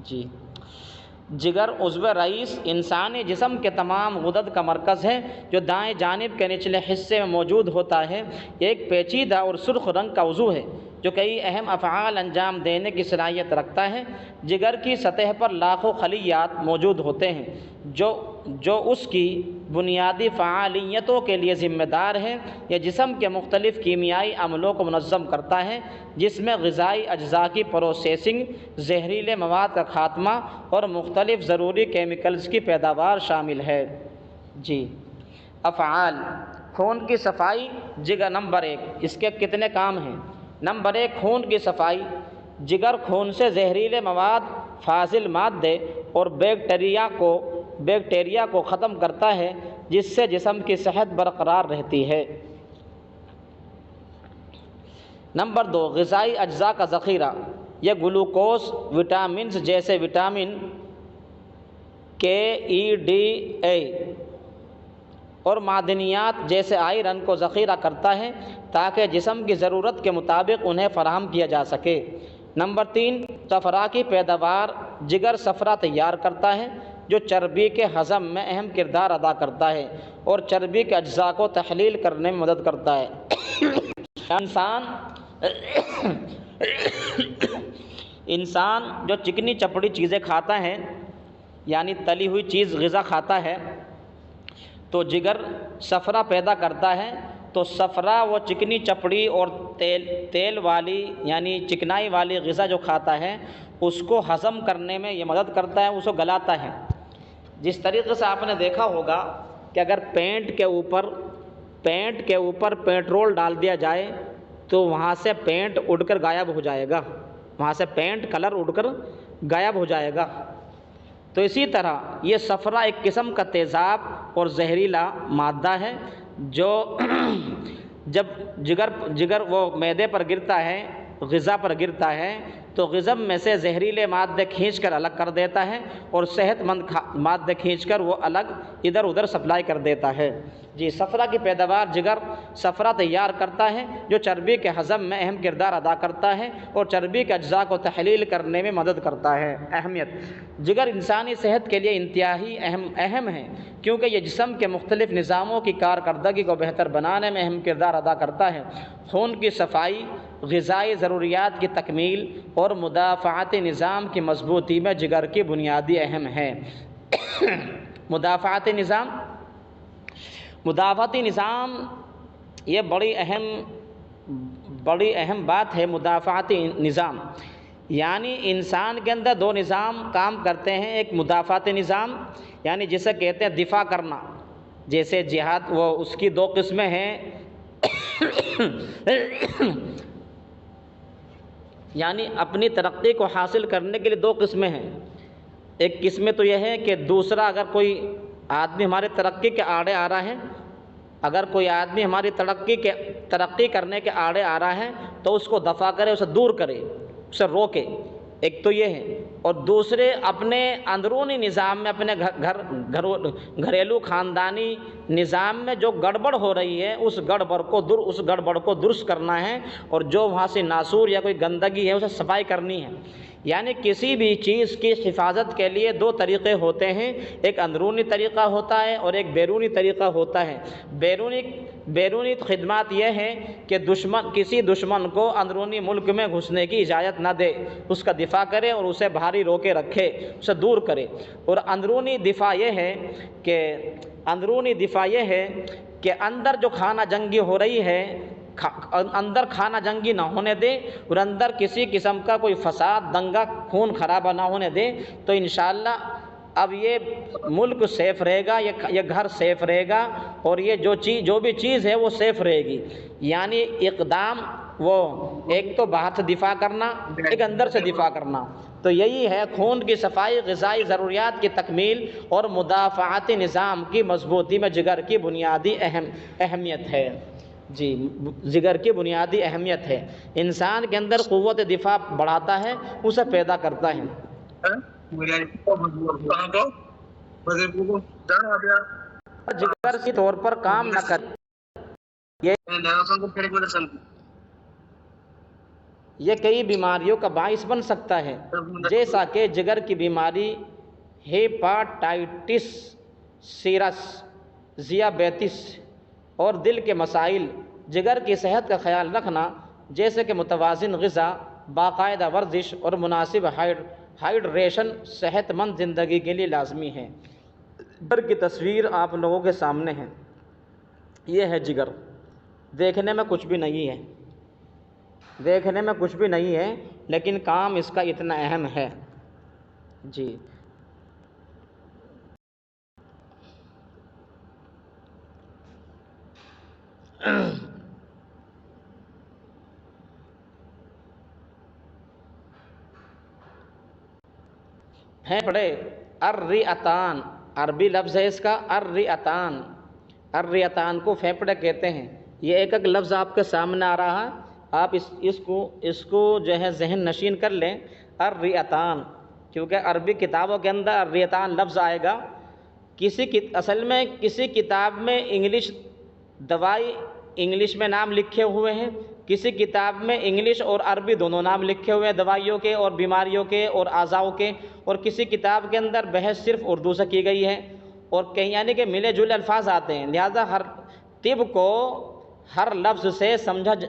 جی، جگر عضو رئیس انسانی جسم کے تمام غدد کا مرکز ہے جو دائیں جانب کے نچلے حصے میں موجود ہوتا ہے۔ یہ ایک پیچیدہ اور سرخ رنگ کا عضو ہے جو کئی اہم افعال انجام دینے کی صلاحیت رکھتا ہے۔ جگر کی سطح پر لاکھوں خلیات موجود ہوتے ہیں جو اس کی بنیادی فعالیتوں کے لیے ذمہ دار ہے۔ یہ جسم کے مختلف کیمیائی عملوں کو منظم کرتا ہے، جس میں غذائی اجزاء کی پروسیسنگ، زہریلے مواد کا خاتمہ اور مختلف ضروری کیمیکلز کی پیداوار شامل ہے۔ جی، افعال خون کی صفائی جگر نمبر 1، اس کے کتنے کام ہیں؟ نمبر 1، خون کی صفائی۔ جگر خون سے زہریلے مواد، فاضل مادے اور بیکٹیریا کو ختم کرتا ہے، جس سے جسم کی صحت برقرار رہتی ہے۔ نمبر 2، غذائی اجزاء کا ذخیرہ۔ یہ گلوکوز، وٹامنز جیسے وٹامن کے، ای، ڈی، اے اور معدنیات جیسے آئرن کو ذخیرہ کرتا ہے تاکہ جسم کی ضرورت کے مطابق انہیں فراہم کیا جا سکے۔ نمبر 3، صفرا کی پیداوار۔ جگر صفرا تیار کرتا ہے جو چربی کے ہضم میں اہم کردار ادا کرتا ہے اور چربی کے اجزاء کو تحلیل کرنے میں مدد کرتا ہے۔ انسان جو چکنی چپڑی چیزیں کھاتا ہے، یعنی تلی ہوئی چیز غذا کھاتا ہے، تو جگر صفرا پیدا کرتا ہے۔ تو صفرا وہ چکنی چپڑی اور تیل والی یعنی چکنائی والی غذا جو کھاتا ہے اس کو ہضم کرنے میں یہ مدد کرتا ہے، اس کو گلاتا ہے۔ جس طریقے سے آپ نے دیکھا ہوگا کہ اگر پینٹ کے اوپر پیٹرول ڈال دیا جائے تو وہاں سے پینٹ اڑ کر غائب ہو جائے گا، وہاں سے پینٹ کلر اڑ کر غائب ہو جائے گا۔ تو اسی طرح یہ صفرا ایک قسم کا تیزاب اور زہریلا مادہ ہے جو جب جگر وہ معدے پر گرتا ہے، غذا پر گرتا ہے تو غذا میں سے زہریلے مادے کھینچ کر الگ کر دیتا ہے اور صحت مند مادے کھینچ کر وہ الگ ادھر ادھر سپلائی کر دیتا ہے۔ جی، صفرا کی پیداوار جگر صفرا تیار کرتا ہے جو چربی کے ہضم میں اہم کردار ادا کرتا ہے اور چربی کے اجزاء کو تحلیل کرنے میں مدد کرتا ہے۔ اہمیت: جگر انسانی صحت کے لیے انتہائی اہم ہے کیونکہ یہ جسم کے مختلف نظاموں کی کارکردگی کو بہتر بنانے میں اہم کردار ادا کرتا ہے۔ خون کی صفائی، غذائی ضروریات کی تکمیل اور مدافعتی نظام کی مضبوطی میں جگر کی بنیادی اہم ہے۔ مدافعتی نظام یہ بڑی اہم بات ہے۔ مدافعتی نظام یعنی انسان کے اندر دو نظام کام کرتے ہیں۔ ایک مدافعتی نظام یعنی جسے کہتے ہیں دفاع کرنا، جیسے جہاد، وہ اس کی دو قسمیں ہیں یعنی اپنی ترقی کو حاصل کرنے کے لیے دو قسمیں ہیں۔ ایک قسم تو یہ ہے کہ دوسرا اگر کوئی آدمی ہماری ترقی کے آڑے آ رہا ہے، اگر کوئی آدمی ہماری ترقی کرنے کے آڑے آ رہا ہے تو اس کو دفاع کرے، اسے دور کرے، اسے روکے، ایک تو یہ ہے۔ اور دوسرے اپنے اندرونی نظام میں، اپنے گھریلو خاندانی نظام میں جو گڑبڑ ہو رہی ہے اس گڑبڑ کو درست کرنا ہے اور جو وہاں سے ناسور یا کوئی گندگی ہے اسے صفائی کرنی ہے۔ یعنی کسی بھی چیز کی حفاظت کے لیے دو طریقے ہوتے ہیں، ایک اندرونی طریقہ ہوتا ہے اور ایک بیرونی طریقہ ہوتا ہے۔ بیرونی خدمات یہ ہے کہ کسی دشمن کو اندرونی ملک میں گھسنے کی اجازت نہ دے، اس کا دفاع کرے اور اسے باہری روکے رکھے، اسے دور کرے۔ اور اندرونی دفاع یہ ہے کہ اندر جو خانہ جنگی ہو رہی ہے، اندر خانہ جنگی نہ ہونے دے اور اندر کسی قسم کا کوئی فساد، دنگا، خون خرابہ نہ ہونے دے، تو انشاءاللہ اب یہ ملک سیف رہے گا، یہ گھر سیف رہے گا اور یہ جو بھی چیز ہے وہ سیف رہے گی۔ یعنی اقدام وہ ایک تو باہر سے دفاع کرنا، ایک اندر سے دفاع کرنا۔ تو یہی ہے خون کی صفائی، غذائی ضروریات کی تکمیل اور مدافعتی نظام کی مضبوطی میں جگر کی بنیادی اہمیت ہے۔ جی، جگر کی بنیادی اہمیت ہے، انسان کے اندر قوت دفاع بڑھاتا ہے، اسے پیدا کرتا ہے۔ جگر کے طور پر کام نہ کرے، یہ کئی بیماریوں کا باعث بن سکتا ہے، جیسا کہ جگر کی بیماری، ہیپاٹائٹس سیرس، ذیابیطس اور دل کے مسائل۔ جگر کی صحت کا خیال رکھنا جیسے کہ متوازن غذا، باقاعدہ ورزش اور مناسب ہائیڈریشن صحت مند زندگی کے لیے لازمی ہے۔ جگر کی تصویر آپ لوگوں کے سامنے ہے، یہ ہے جگر۔ دیکھنے میں کچھ بھی نہیں ہے، دیکھنے میں کچھ بھی نہیں ہے، لیکن کام اس کا اتنا اہم ہے۔ جی پھیپھڑے، الرئتان، عربی لفظ ہے اس کا الرئتان۔ الرئتان کو پھیپھڑے کہتے ہیں۔ یہ ایک ایک لفظ آپ کے سامنے آ رہا ہے، آپ اس کو جو ہے ذہن نشین کر لیں، الرئتان، کیونکہ عربی کتابوں کے اندر الرئتان لفظ آئے گا۔ اصل میں کسی کتاب میں انگلش دوائی انگلش میں نام لکھے ہوئے ہیں، کسی کتاب میں انگلش اور عربی دونوں نام لکھے ہوئے ہیں، دوائیوں کے اور بیماریوں کے اور اعضاؤں کے، اور کسی کتاب کے اندر بحث صرف اردو سے کی گئی ہے، اور کہیں یعنی کہ ملے جلے الفاظ آتے ہیں۔ لہذا ہر طب کو ہر لفظ سے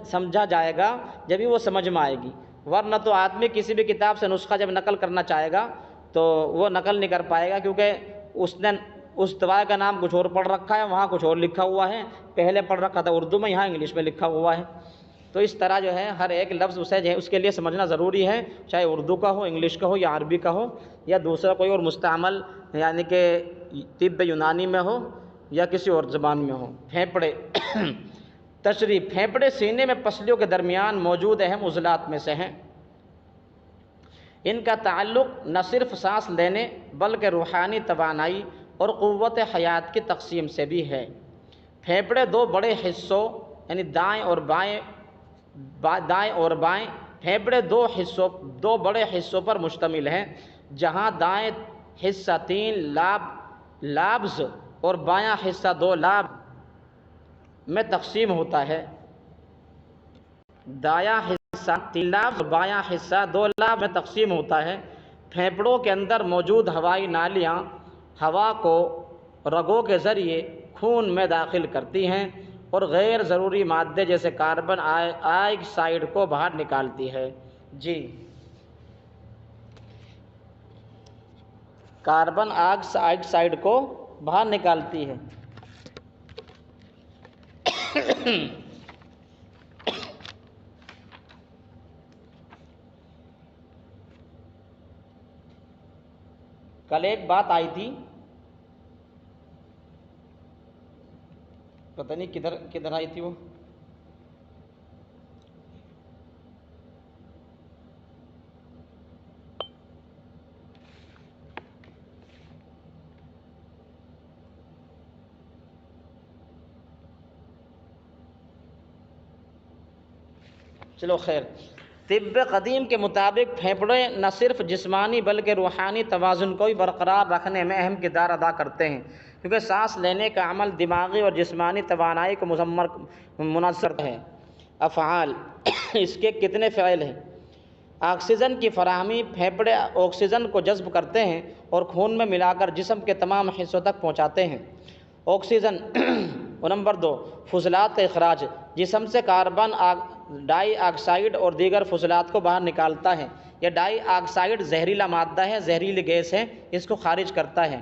سمجھا جائے گا جبھی وہ سمجھ میں آئے گی، ورنہ تو آدمی کسی بھی کتاب سے نسخہ جب نقل کرنا چاہے گا تو وہ نقل نہیں کر پائے گا، کیونکہ اس نے اس دوائی کا نام کچھ اور پڑھ رکھا ہے، وہاں کچھ اور لکھا ہوا ہے، پہلے پڑھ رکھا تھا اردو میں، یہاں انگلش میں لکھا ہوا ہے۔ تو اس طرح جو ہے ہر ایک لفظ اسے جو ہے اس کے لیے سمجھنا ضروری ہے، چاہے اردو کا ہو، انگلش کا ہو، یا عربی کا ہو، یا دوسرا کوئی اور مستعمل یعنی کہ طب یونانی میں ہو یا کسی اور زبان میں ہو۔ پھیپھڑے تشریح، پھیپھڑے سینے میں پسلیوں کے درمیان موجود اہم عضلات میں سے ہیں۔ ان کا تعلق نہ صرف سانس لینے بلکہ روحانی توانائی اور قوت حیات کی تقسیم سے بھی ہے۔ پھیپھڑے دو بڑے حصوں یعنی دائیں اور بائیں پھیپھڑے دو بڑے حصوں پر مشتمل ہیں، جہاں دائیں حصہ 3 لابز اور بایاں حصہ 2 لاب میں تقسیم ہوتا ہے۔ دایاں حصہ 3 لابز اور بایاں حصہ 2 لاب میں تقسیم ہوتا ہے۔ پھیپھڑوں کے اندر موجود ہوائی نالیاں ہوا کو رگوں کے ذریعے خون میں داخل کرتی ہیں اور غیر ضروری مادے جیسے کاربن آکسائڈ کو باہر نکالتی ہے۔ جی کاربن آکسائڈ کو باہر نکالتی ہے۔ کل ایک بات آئی تھی، پتہ نہیں کدھر آئی تھی وہ، چلو خیر۔ طب قدیم کے مطابق پھیپھڑے نہ صرف جسمانی بلکہ روحانی توازن کو بھی برقرار رکھنے میں اہم کردار ادا کرتے ہیں، کیونکہ سانس لینے کا عمل دماغی اور جسمانی توانائی کو منظم ہے۔ افعال، اس کے کتنے فعل ہیں؟ آکسیجن کی فراہمی، پھیپھڑے آکسیجن کو جذب کرتے ہیں اور خون میں ملا کر جسم کے تمام حصوں تک پہنچاتے ہیں۔ آکسیجن اور نمبر 2 فضلات کا اخراج، جسم سے کاربن ڈائی آکسائڈ اور دیگر فضلات کو باہر نکالتا ہے۔ یہ ڈائی آکسائڈ زہریلا مادہ ہے، زہریلی گیس ہے، اس کو خارج کرتا ہے۔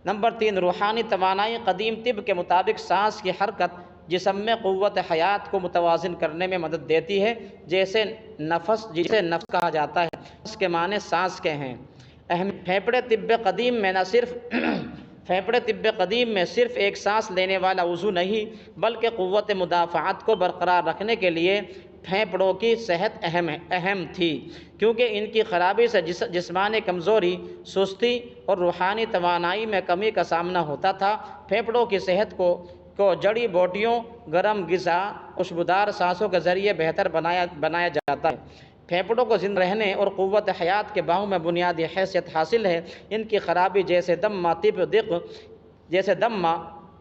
نمبر 3 روحانی توانائی، قدیم طب کے مطابق سانس کی حرکت جسم میں قوت حیات کو متوازن کرنے میں مدد دیتی ہے، جسے نفس کہا جاتا ہے۔ نفس کے معنی سانس کے ہیں۔ پھیپھڑے طب قدیم میں صرف ایک سانس لینے والا عضو نہیں بلکہ قوت مدافعت کو برقرار رکھنے کے لیے پھیپھڑوں کی صحت اہم تھی، کیونکہ ان کی خرابی سے جسمانی کمزوری، سستی اور روحانی توانائی میں کمی کا سامنا ہوتا تھا۔ پھیپھڑوں کی صحت کو جڑی بوٹیوں، گرم غذا، خوشبودار سانسوں کے ذریعے بہتر بنایا جاتا ہے۔ پھیپھڑوں کو زندہ رہنے اور قوت حیات کے باہوں میں بنیادی حیثیت حاصل ہے۔ ان کی خرابی جیسے دمہ،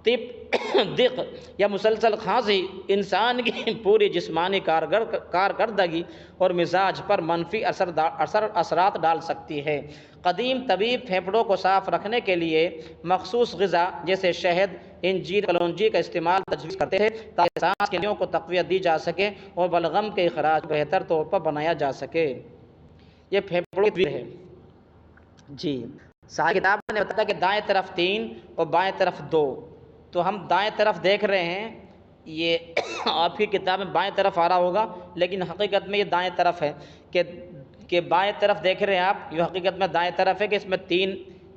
طب دق یا مسلسل کھانسی انسان کی پوری جسمانی کارکردگی اور مزاج پر منفی اثرات ڈال سکتی ہے۔ قدیم طبیب پھیپھڑوں کو صاف رکھنے کے لیے مخصوص غذا جیسے شہد، انجیر، کلونجی کا استعمال تجویز کرتے ہیں تاکہ سانس کی نالیوں کو تقویت دی جا سکے اور بلغم کے اخراج کو بہتر طور پر بنایا جا سکے۔ یہ پھیپھڑوں کی تدویر ہے جی۔ ساری کتاب نے بتایا کہ دائیں طرف 3 اور بائیں طرف 2، تو ہم دائیں طرف دیکھ رہے ہیں، یہ آپ کی کتاب میں بائیں طرف آ رہا ہوگا لیکن حقیقت میں یہ دائیں طرف ہے کہ بائیں طرف دیکھ رہے ہیں آپ، یہ حقیقت میں دائیں طرف ہے کہ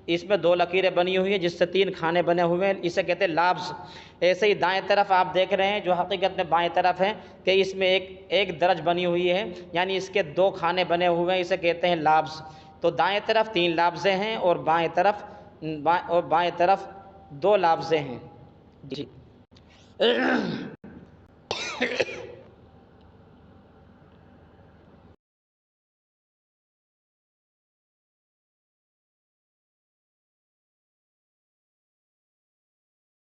اس میں 2 لکیریں بنی ہوئی ہیں جس سے 3 کھانے بنے ہوئے ہیں، اسے کہتے ہیں لابز۔ ایسے ہی دائیں طرف آپ دیکھ رہے ہیں جو حقیقت میں بائیں طرف ہے کہ اس میں ایک درج بنی ہوئی ہے، یعنی اس کے 2 کھانے بنے ہوئے ہیں، اسے کہتے ہیں لابز۔ تو دائیں طرف 3 لابزیں ہیں اور بائیں طرف 2 لابزیں ہیں جی۔